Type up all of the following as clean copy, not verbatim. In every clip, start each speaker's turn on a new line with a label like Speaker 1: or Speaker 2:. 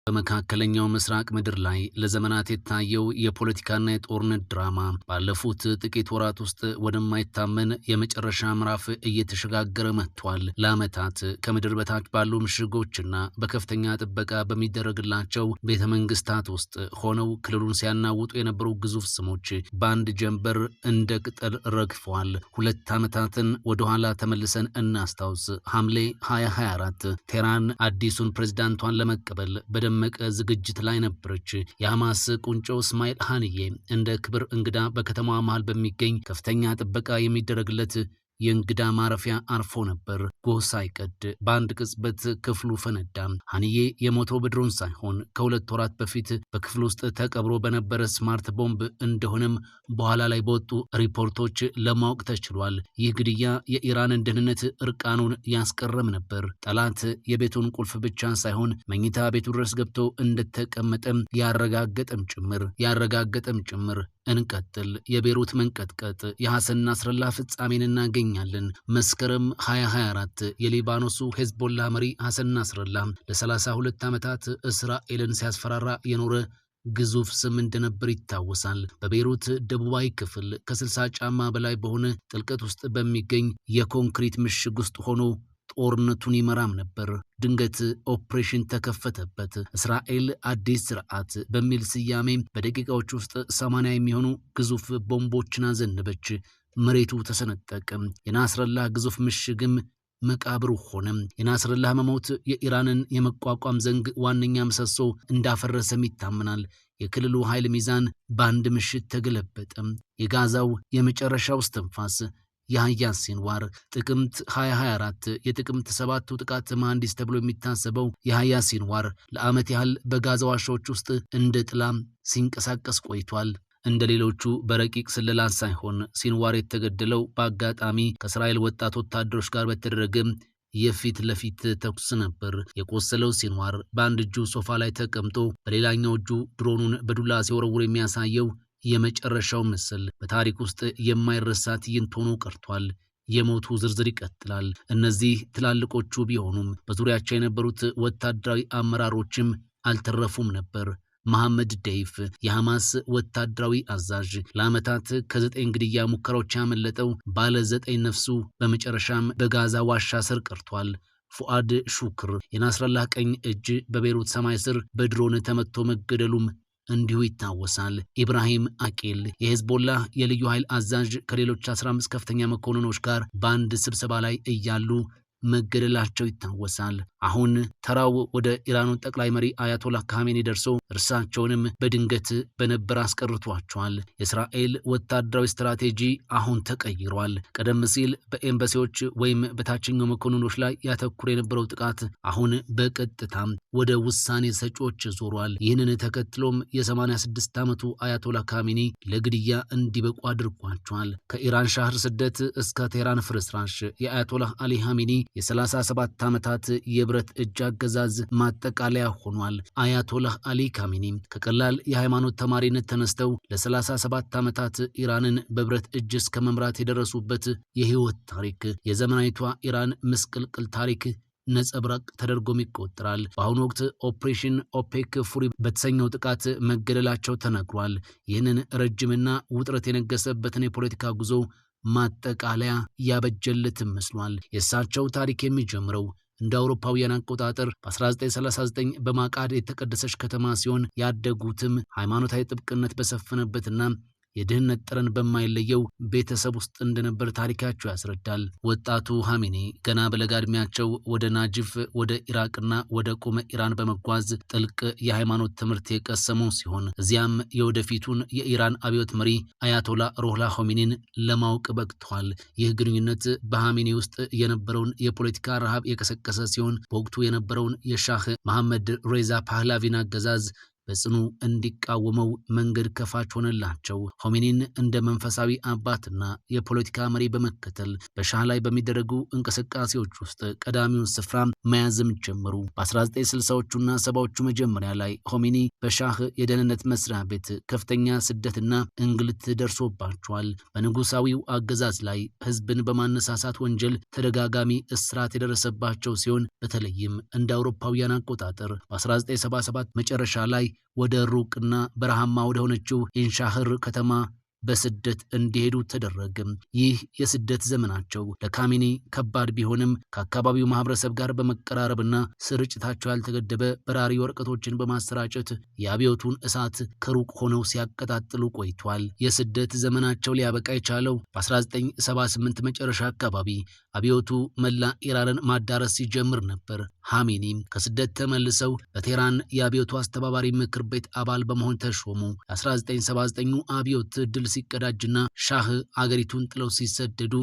Speaker 1: በመካከለኛው ምስራቅ ምድር ላይ ለዘመናት የታየው የፖለቲካና የጦርነት ድራማ ባለፉት ጥቂት ወራት ውስጥ ወደማይታመን የመጨረሻ ምዕራፍ እየተሸጋገረ መጥቷል። ለዓመታት ከምድር በታች ባሉ ምሽጎችና በከፍተኛ ጥበቃ በሚደረግላቸው ቤተ መንግስታት ውስጥ ሆነው ክልሉን ሲያናውጡ የነበሩ ግዙፍ ስሞች በአንድ ጀንበር እንደ ቅጠል ረግፈዋል። 2 ዓመታትን ወደኋላ ተመልሰን እናስታውስ። ሐምሌ 2024 ቴህራን አዲሱን ፕሬዝዳንቷን ለመቀበል በደመቀ ዝግጅት ላይ ነበረች። የሐማስ ቁንጮ እስማኤል ሐንዬ እንደ ክብር እንግዳ በከተማዋ መሃል በሚገኝ ከፍተኛ ጥበቃ የሚደረግለት የእንግዳ ማረፊያ አርፎ ነበር። ጎህ ሳይቀድ በአንድ ቅጽበት ክፍሉ ፈነዳ። ሐንዬ የሞተው በድሮን ሳይሆን ከ2 ወራት በፊት በክፍሉ ውስጥ ተቀብሮ በነበረ ስማርት ቦምብ እንደሆነም በኋላ ላይ በወጡ ሪፖርቶች ለማወቅ ተችሏል። ይህ ግድያ የኢራንን ደህንነት እርቃኑን ያስቀረም ነበር። ጠላት የቤቱን ቁልፍ ብቻ ሳይሆን መኝታ ቤቱ ድረስ ገብቶ እንደተቀመጠም ያረጋገጠም ጭምር። እንቀጥል። የቤሩት መንቀጥቀጥ የሐሰን ናስረላህ ፍጻሜን እናገኛለን። መስከረም 2024 የሊባኖሱ ሄዝቦላ መሪ ሐሰን ናስረላህ ለ32 ዓመታት እስራኤልን ሲያስፈራራ የኖረ ግዙፍ ስም እንደነበር ይታወሳል። በቤሩት ደቡባዊ ክፍል ከ60 ጫማ በላይ በሆነ ጥልቀት ውስጥ በሚገኝ የኮንክሪት ምሽግ ውስጥ ሆኖ ጦርነቱን ይመራም ነበር። ድንገት ኦፕሬሽን ተከፈተበት። እስራኤል አዲስ ስርዓት በሚል ስያሜ በደቂቃዎች ውስጥ 80 የሚሆኑ ግዙፍ ቦምቦችን አዘነበች። መሬቱ ተሰነጠቀ። የናስረላህ ግዙፍ ምሽግም መቃብሩ ሆነ። የናስረላህ መሞት የኢራንን የመቋቋም ዘንግ ዋነኛ ምሰሶ እንዳፈረሰም ይታመናል። የክልሉ ኃይል ሚዛን በአንድ ምሽት ተገለበጠ። የጋዛው የመጨረሻው እስትንፋስ ያህያ ሲንዋር ጥቅምት 2024 የጥቅምት 7ቱ ጥቃት መሐንዲስ ተብሎ የሚታሰበው ያህያ ሲንዋር ለዓመት ያህል በጋዛ ዋሻዎች ውስጥ እንደ ጥላ ሲንቀሳቀስ ቆይቷል። እንደ ሌሎቹ በረቂቅ ስለላ ሳይሆን ሲንዋር የተገደለው በአጋጣሚ ከእስራኤል ወጣት ወታደሮች ጋር በተደረገ የፊት ለፊት ተኩስ ነበር። የቆሰለው ሲንዋር በአንድ እጁ ሶፋ ላይ ተቀምጦ በሌላኛው እጁ ድሮኑን በዱላ ሲወረውር የሚያሳየው የመጨረሻው ምስል በታሪክ ውስጥ የማይረሳ ትዕይንት ሆኖ ቀርቷል። የሞቱ ዝርዝር ይቀጥላል። እነዚህ ትላልቆቹ ቢሆኑም በዙሪያቸው የነበሩት ወታደራዊ አመራሮችም አልተረፉም ነበር። መሐመድ ደይፍ የሐማስ ወታደራዊ አዛዥ ለዓመታት ከ9 ግድያ ሙከራዎች ያመለጠው ባለ 9 ነፍሱ በመጨረሻም በጋዛ ዋሻ ስር ቀርቷል። ፉአድ ሹክር የናስረላህ ቀኝ እጅ በቤሩት ሰማይ ስር በድሮን ተመቶ መገደሉም እንዲሁ ይታወሳል። ኢብራሂም አቂል የሄዝቦላህ የልዩ ኃይል አዛዥ ከሌሎች 15 ከፍተኛ መኮንኖች ጋር በአንድ ስብሰባ ላይ እያሉ መገደላቸው ይታወሳል። አሁን ተራው ወደ ኢራኑ ጠቅላይ መሪ አያቶላህ ካሜኒ ደርሶ እርሳቸውንም በድንገት በነበር አስቀርቷቸዋል። የእስራኤል ወታደራዊ ስትራቴጂ አሁን ተቀይሯል። ቀደም ሲል በኤምባሲዎች ወይም በታችኛው መኮንኖች ላይ ያተኩር የነበረው ጥቃት አሁን በቀጥታም ወደ ውሳኔ ሰጪዎች ዞሯል። ይህንን ተከትሎም የ86 ዓመቱ አያቶላህ ካሜኒ ለግድያ እንዲበቁ አድርጓቸዋል። ከኢራን ሻህር ስደት እስከ ቴህራን ፍርስራሽ የአያቶላህ አሊ ኻሜኒ የ37 ዓመታት የብረት እጅ አገዛዝ ማጠቃለያ ሆኗል። አያቶላህ አሊ ካሜኒ ከቀላል የሃይማኖት ተማሪነት ተነስተው ለ37 ዓመታት ኢራንን በብረት እጅ እስከ መምራት የደረሱበት የህይወት ታሪክ የዘመናዊቷ ኢራን ምስቅልቅል ታሪክ ነጸብራቅ ተደርጎም ይቆጠራል። በአሁኑ ወቅት ኦፕሬሽን ኦፔክ ፉሪ በተሰኘው ጥቃት መገደላቸው ተነግሯል። ይህንን ረጅምና ውጥረት የነገሰበትን የፖለቲካ ጉዞ ማጠቃለያ ያበጀለትም መስሏል። የእሳቸው ታሪክ የሚጀምረው እንደ አውሮፓውያን አቆጣጠር በ1939 በማቃድ የተቀደሰች ከተማ ሲሆን ያደጉትም ሃይማኖታዊ ጥብቅነት በሰፈነበትና የድህነት ጠረን በማይለየው ቤተሰብ ውስጥ እንደነበር ታሪካቸው ያስረዳል። ወጣቱ ኻሜኒ ገና በለጋ ዕድሜያቸው ወደ ናጅፍ ወደ ኢራቅና ወደ ቁመ ኢራን በመጓዝ ጥልቅ የሃይማኖት ትምህርት የቀሰሙ ሲሆን እዚያም የወደፊቱን የኢራን አብዮት መሪ አያቶላ ሩሆላ ኻሜኒን ለማወቅ በቅተዋል። ይህ ግንኙነት በኻሜኒ ውስጥ የነበረውን የፖለቲካ ረሃብ የቀሰቀሰ ሲሆን በወቅቱ የነበረውን የሻህ መሐመድ ሬዛ ፓህላቪን አገዛዝ በጽኑ እንዲቃወመው መንገድ ከፋች ሆነላቸው። ሆሜኒን እንደ መንፈሳዊ አባትና የፖለቲካ መሪ በመከተል በሻህ ላይ በሚደረጉ እንቅስቃሴዎች ውስጥ ቀዳሚውን ስፍራ መያዝም ጀመሩ። በ1960ዎቹና 70ዎቹ መጀመሪያ ላይ ሆሜኒ በሻህ የደህንነት መስሪያ ቤት ከፍተኛ ስደትና እንግልት ደርሶባቸዋል። በንጉሳዊው አገዛዝ ላይ ህዝብን በማነሳሳት ወንጀል ተደጋጋሚ እስራት የደረሰባቸው ሲሆን በተለይም እንደ አውሮፓውያን አቆጣጠር በ1977 መጨረሻ ላይ ወደ ሩቅና በረሃማ ወደ ሆነችው ኢንሻህር ከተማ በስደት እንዲሄዱ ተደረገ። ይህ የስደት ዘመናቸው ለካሜኒ ከባድ ቢሆንም ከአካባቢው ማህበረሰብ ጋር በመቀራረብና ስርጭታቸው ያልተገደበ በራሪ ወረቀቶችን በማሰራጨት የአብዮቱን እሳት ከሩቅ ሆነው ሲያቀጣጥሉ ቆይቷል። የስደት ዘመናቸው ሊያበቃ የቻለው በ1978 መጨረሻ አካባቢ አብዮቱ መላ ኢራንን ማዳረስ ሲጀምር ነበር። ኻሜኒ ከስደት ተመልሰው በቴህራን የአብዮቱ አስተባባሪ ምክር ቤት አባል በመሆን ተሾሙ። የ1979 አብዮት ድል ሲቀዳጅና ሻህ አገሪቱን ጥለው ሲሰደዱ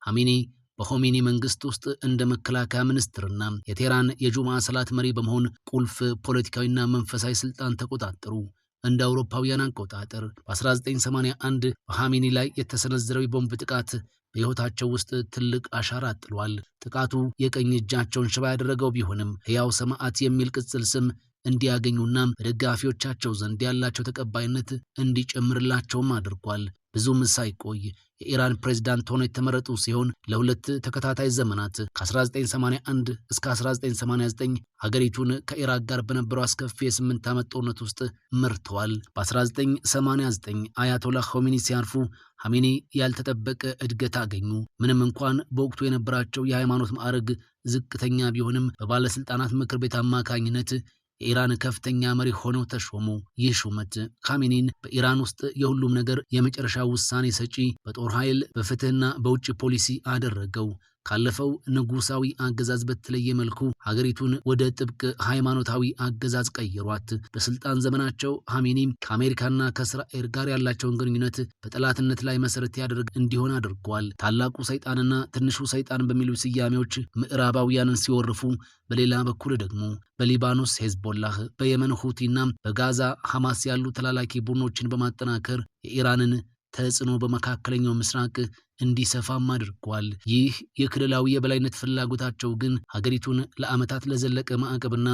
Speaker 1: ኻሜኒ በሆሜኒ መንግስት ውስጥ እንደ መከላከያ ሚኒስትርና የቴህራን የጁማ ሰላት መሪ በመሆን ቁልፍ ፖለቲካዊና መንፈሳዊ ስልጣን ተቆጣጠሩ። እንደ አውሮፓውያን አቆጣጠር በ1981 በኻሜኒ ላይ የተሰነዘረው የቦምብ ጥቃት በሕይወታቸው ውስጥ ትልቅ አሻራ ጥሏል። ጥቃቱ የቀኝ እጃቸውን ሽባ ያደረገው ቢሆንም ሕያው ሰማዕት የሚል ቅጽል ስም እንዲያገኙና በደጋፊዎቻቸው ዘንድ ያላቸው ተቀባይነት እንዲጨምርላቸውም አድርጓል። ብዙም ሳይቆይ የኢራን ፕሬዝዳንት ሆነው የተመረጡ ሲሆን ለሁለት ተከታታይ ዘመናት ከ1981 እስከ 1989 ሀገሪቱን ከኢራቅ ጋር በነበረው አስከፊ የ8 ዓመት ጦርነት ውስጥ መርተዋል። በ1989 አያቶላህ ሆሜኒ ሲያርፉ ኻሜኒ ያልተጠበቀ እድገት አገኙ። ምንም እንኳን በወቅቱ የነበራቸው የሃይማኖት ማዕረግ ዝቅተኛ ቢሆንም በባለስልጣናት ምክር ቤት አማካኝነት የኢራን ከፍተኛ መሪ ሆነው ተሾሙ። ይህ ሹመት ኻሜኒን በኢራን ውስጥ የሁሉም ነገር የመጨረሻ ውሳኔ ሰጪ፣ በጦር ኃይል፣ በፍትህና በውጭ ፖሊሲ አደረገው። ካለፈው ንጉሳዊ አገዛዝ በተለየ መልኩ ሀገሪቱን ወደ ጥብቅ ሃይማኖታዊ አገዛዝ ቀየሯት። በስልጣን ዘመናቸው ኻሜኒ ከአሜሪካና ከእስራኤል ጋር ያላቸውን ግንኙነት በጠላትነት ላይ መሰረት ያደርግ እንዲሆን አድርጓል። ታላቁ ሰይጣንና ትንሹ ሰይጣን በሚሉ ስያሜዎች ምዕራባውያንን ሲወርፉ፣ በሌላ በኩል ደግሞ በሊባኖስ ሄዝቦላህ፣ በየመን ሁቲና በጋዛ ሐማስ ያሉ ተላላኪ ቡድኖችን በማጠናከር የኢራንን ተጽዕኖ በመካከለኛው ምስራቅ እንዲሰፋም አድርጓል። ይህ የክልላዊ የበላይነት ፍላጎታቸው ግን ሀገሪቱን ለዓመታት ለዘለቀ ማዕቀብና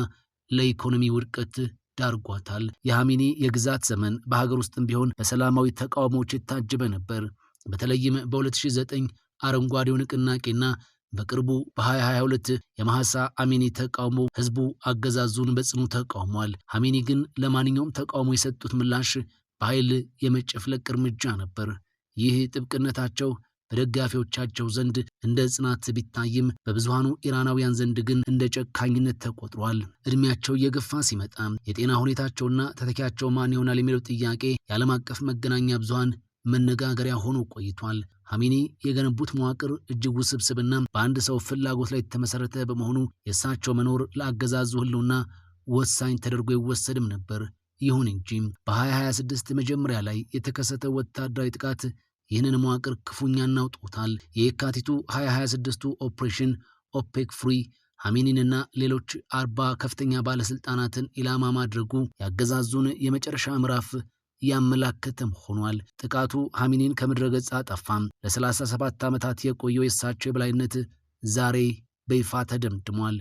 Speaker 1: ለኢኮኖሚ ውድቀት ዳርጓታል። የኻሜኒ የግዛት ዘመን በሀገር ውስጥም ቢሆን በሰላማዊ ተቃውሞዎች የታጀበ ነበር። በተለይም በ2009 አረንጓዴው ንቅናቄና በቅርቡ በ2022 የማህሳ አሚኒ ተቃውሞ ህዝቡ አገዛዙን በጽኑ ተቃውሟል። ኻሜኒ ግን ለማንኛውም ተቃውሞ የሰጡት ምላሽ በኃይል የመጨፍለቅ እርምጃ ነበር። ይህ ጥብቅነታቸው በደጋፊዎቻቸው ዘንድ እንደ ጽናት ቢታይም በብዙሃኑ ኢራናውያን ዘንድ ግን እንደ ጨካኝነት ተቆጥሯል። እድሜያቸው እየገፋ ሲመጣ የጤና ሁኔታቸውና ተተኪያቸው ማን ይሆናል የሚለው ጥያቄ የዓለም አቀፍ መገናኛ ብዙሃን መነጋገሪያ ሆኖ ቆይቷል። ኻሜኒ የገነቡት መዋቅር እጅግ ውስብስብና በአንድ ሰው ፍላጎት ላይ የተመሰረተ በመሆኑ የእሳቸው መኖር ለአገዛዙ ህልውና ወሳኝ ተደርጎ ይወሰድም ነበር። ይሁን እንጂ በ2026 መጀመሪያ ላይ የተከሰተው ወታደራዊ ጥቃት ይህንን መዋቅር ክፉኛ እናውጦታል። የካቲቱ 2026 ኦፕሬሽን ኦፔክ ፍሪ ኻሜኒንና ሌሎች 40 ከፍተኛ ባለስልጣናትን ኢላማ ማድረጉ ያገዛዙን የመጨረሻ ምዕራፍ ያመላከተም ሆኗል። ጥቃቱ ኻሜኒን ከምድረ ገጽ አጠፋም። ለ37 ዓመታት የቆየው የእሳቸው የበላይነት ዛሬ በይፋ ተደምድሟል።